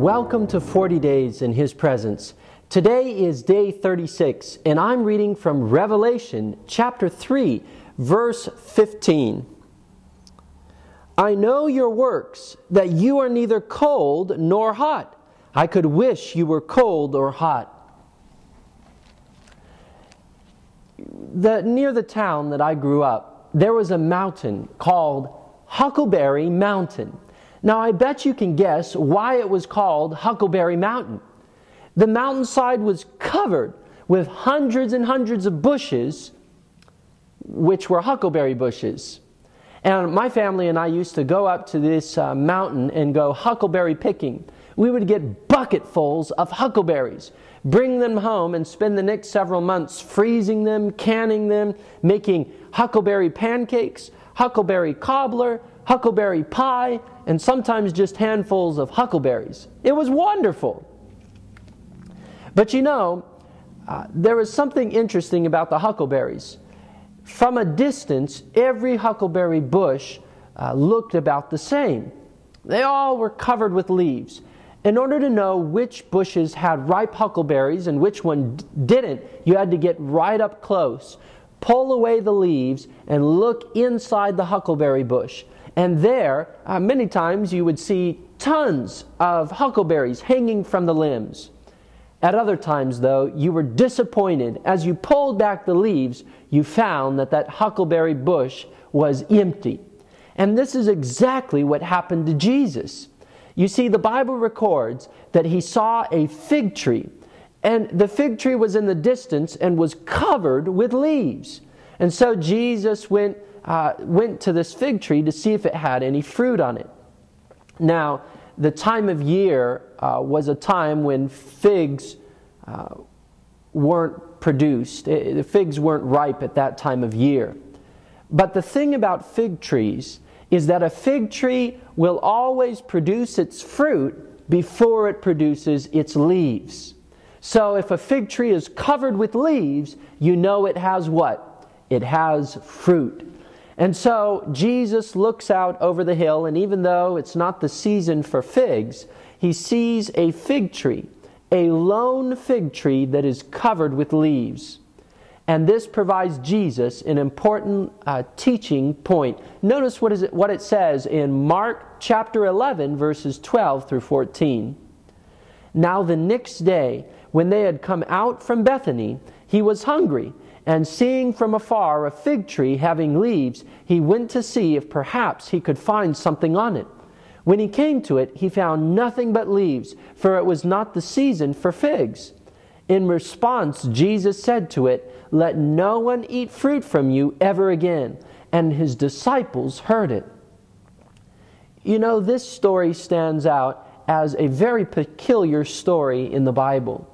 Welcome to 40 Days in His Presence. Today is day 36, and I'm reading from Revelation chapter 3, verse 15. I know your works, that you are neither cold nor hot. I could wish you were cold or hot. Near the town that I grew up, there was a mountain called Huckleberry Mountain. Now, I bet you can guess why it was called Huckleberry Mountain. The mountainside was covered with hundreds and hundreds of bushes, which were huckleberry bushes. And my family and I used to go up to this mountain and go huckleberry picking. We would get bucketfuls of huckleberries, bring them home, and spend the next several months freezing them, canning them, making huckleberry pancakes, huckleberry cobbler, huckleberry pie, and sometimes just handfuls of huckleberries. It was wonderful. But you know, there was something interesting about the huckleberries. From a distance, every huckleberry bush looked about the same. They all were covered with leaves. In order to know which bushes had ripe huckleberries and which one didn't, you had to get right up close, pull away the leaves, and look inside the huckleberry bush. And there, many times you would see tons of huckleberries hanging from the limbs. At other times, though, you were disappointed. As you pulled back the leaves, you found that huckleberry bush was empty. And this is exactly what happened to Jesus. You see, the Bible records that He saw a fig tree, and the fig tree was in the distance and was covered with leaves. And so Jesus went to this fig tree to see if it had any fruit on it. Now, the time of year was a time when figs weren't produced. The figs weren't ripe at that time of year. But the thing about fig trees is that a fig tree will always produce its fruit before it produces its leaves. So if a fig tree is covered with leaves, you know it has what? It has fruit. And so Jesus looks out over the hill, and even though it's not the season for figs, He sees a fig tree, a lone fig tree that is covered with leaves. And this provides Jesus an important teaching point. Notice what it says in Mark chapter 11, verses 12 through 14. Now the next day, when they had come out from Bethany, He was hungry. And seeing from afar a fig tree having leaves, He went to see if perhaps He could find something on it. When He came to it, He found nothing but leaves, for it was not the season for figs. In response, Jesus said to it, "Let no one eat fruit from you ever again." And His disciples heard it. You know, this story stands out as a very peculiar story in the Bible.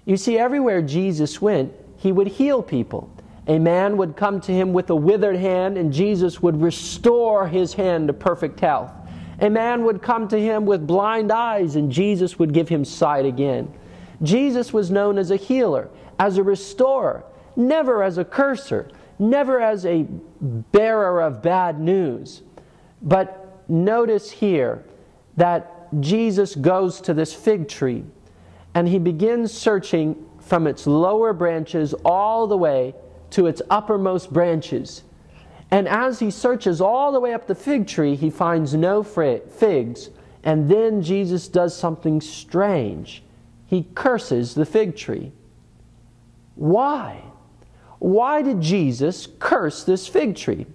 You see, everywhere Jesus went, He would heal people. A man would come to Him with a withered hand, and Jesus would restore his hand to perfect health. A man would come to Him with blind eyes, and Jesus would give him sight again. Jesus was known as a healer, as a restorer, never as a curser, never as a bearer of bad news. But notice here that Jesus goes to this fig tree, and He begins searching from its lower branches all the way to its uppermost branches. And as He searches all the way up the fig tree, He finds no figs. And then Jesus does something strange. He curses the fig tree. Why? Why did Jesus curse this fig tree?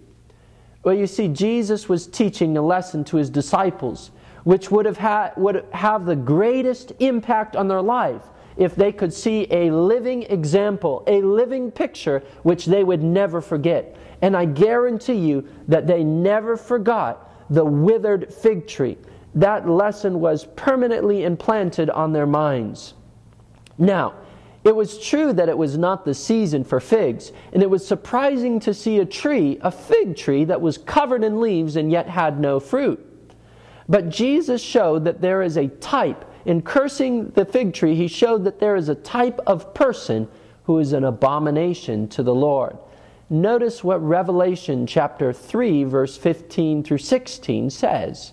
Well, you see, Jesus was teaching a lesson to His disciples, which would have the greatest impact on their life if they could see a living example, a living picture, which they would never forget. And I guarantee you that they never forgot the withered fig tree. That lesson was permanently implanted on their minds. Now, it was true that it was not the season for figs, and it was surprising to see a fig tree that was covered in leaves and yet had no fruit. But Jesus showed that there is a type. In cursing the fig tree, He showed that there is a type of person who is an abomination to the Lord. Notice what Revelation chapter 3, verse 15 through 16 says.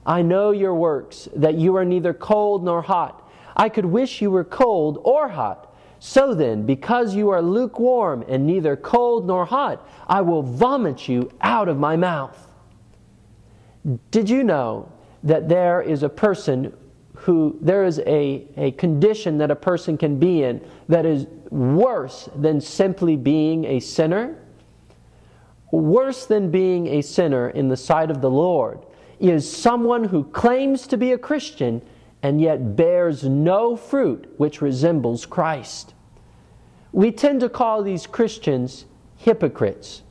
I know your works, that you are neither cold nor hot. I could wish you were cold or hot. So then, because you are lukewarm and neither cold nor hot, I will vomit you out of my mouth. Did you know that there is a condition that a person can be in that is worse than simply being a sinner? Worse than being a sinner in the sight of the Lord is someone who claims to be a Christian and yet bears no fruit which resembles Christ. We tend to call these Christians hypocrites.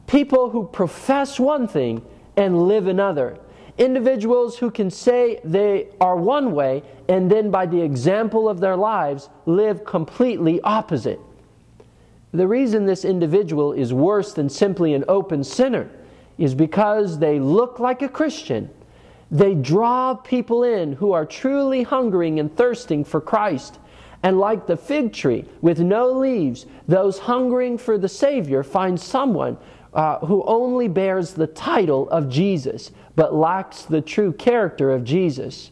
People who profess one thing and live another. Individuals who can say they are one way and then by the example of their lives live completely opposite. The reason this individual is worse than simply an open sinner is because they look like a Christian. They draw people in who are truly hungering and thirsting for Christ. And like the fig tree with no leaves, those hungering for the Savior find someone who only bears the title of Jesus, but lacks the true character of Jesus.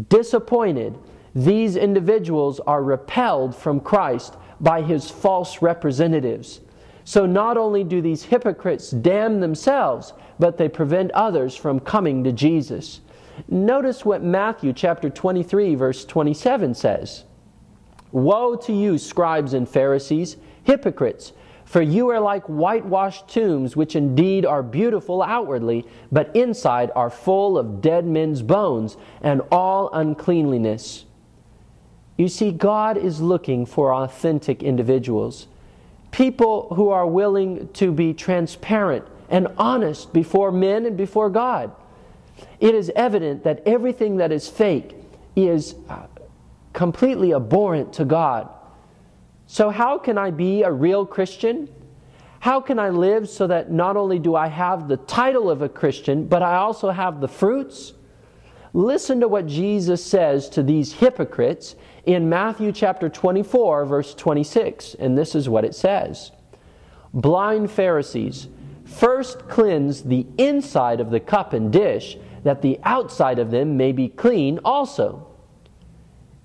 Disappointed, these individuals are repelled from Christ by His false representatives. So not only do these hypocrites damn themselves, but they prevent others from coming to Jesus. Notice what Matthew chapter 23 verse 27 says. Woe to you, scribes and Pharisees, hypocrites! For you are like whitewashed tombs, which indeed are beautiful outwardly, but inside are full of dead men's bones and all uncleanliness. You see, God is looking for authentic individuals. People who are willing to be transparent and honest before men and before God. It is evident that everything that is fake is completely abhorrent to God. So how can I be a real Christian? How can I live so that not only do I have the title of a Christian, but I also have the fruits? Listen to what Jesus says to these hypocrites in Matthew chapter 24, verse 26. And this is what it says. Blind Pharisees, first cleanse the inside of the cup and dish, that the outside of them may be clean also.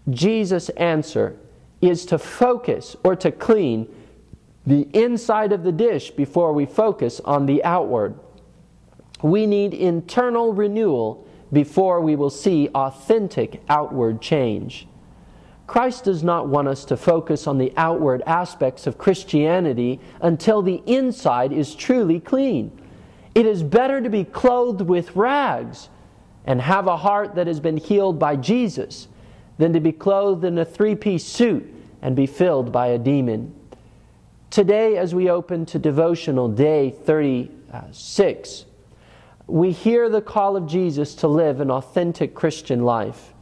Jesus' answer is to focus or to clean the inside of the dish before we focus on the outward. We need internal renewal before we will see authentic outward change. Christ does not want us to focus on the outward aspects of Christianity until the inside is truly clean. It is better to be clothed with rags and have a heart that has been healed by Jesus than to be clothed in a three-piece suit and be filled by a demon. Today, as we open to devotional day 36, we hear the call of Jesus to live an authentic Christian life.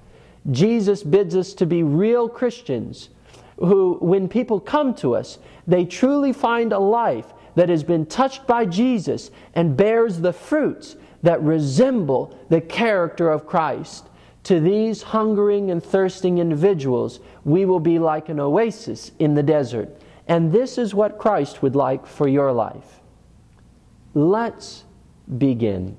Jesus bids us to be real Christians who, when people come to us, they truly find a life that has been touched by Jesus and bears the fruits that resemble the character of Christ. To these hungering and thirsting individuals, we will be like an oasis in the desert. And this is what Christ would like for your life. Let's begin.